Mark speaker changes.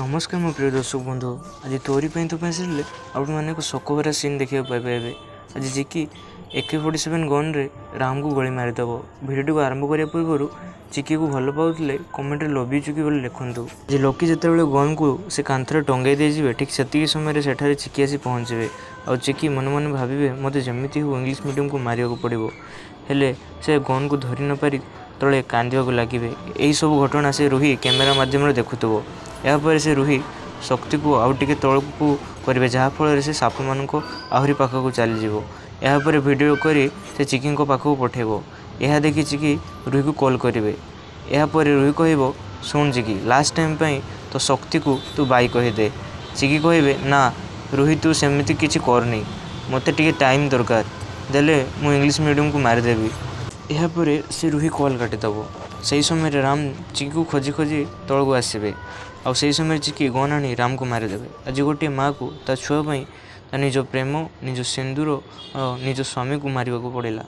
Speaker 1: नमस्कार मो प्रिय दर्शक बंधु। आज तोरी तो आसिले आप मैंने एक शोकभरा सीन देखा पाइबे। आज जी कि AK-47 गन रे राम को गोली मारिदेव। भिडियो को आरंभ करने पूर्व चिकी को भल पाते कमेंट लभी चुकी बोले लिखुँ। जी लोकी जिते गन को से कांथरे टंगाई देजे ठीक से समय से चिकी आसी पहुँचे आ चिकी मन मन भावे मत जमी हो इंग्लीश मीडियम को मारिया पड़ो हेले से गन को धरी न पारि तले कांदे लगे। यही सब घटना से रोही कैमेरा मध्यम देखुव। यापर से रोही शक्ति को आउ टे तल को करेंगे जहाँफल से साप मान आहरी पाखक चलीज। यापर भिड कर चिकी पाखक पठेब। यह देखी चिकी रोही को कॉल करेंगे। यापर रोही कह शुण चिकी लास्ट टाइम तो शक्ति को तू बाई कहीदे। चिकी कहे ना रोही तू सेमती किसी करनी मत टे टाइम दरकार देले मु इंग्लीश मीडियम को मारिदेवी। यापर से रोही कॉल काटिदेव। से समय राम चिकी को खोजी खोजी तल को आसवे आ समय चिकी गन आनी राम को मारिदेवे। आज गोटे माँ को ता छुआपाई निज प्रेम निज सिंदूर निज स्वामी को मारिबा को पड़ेगा।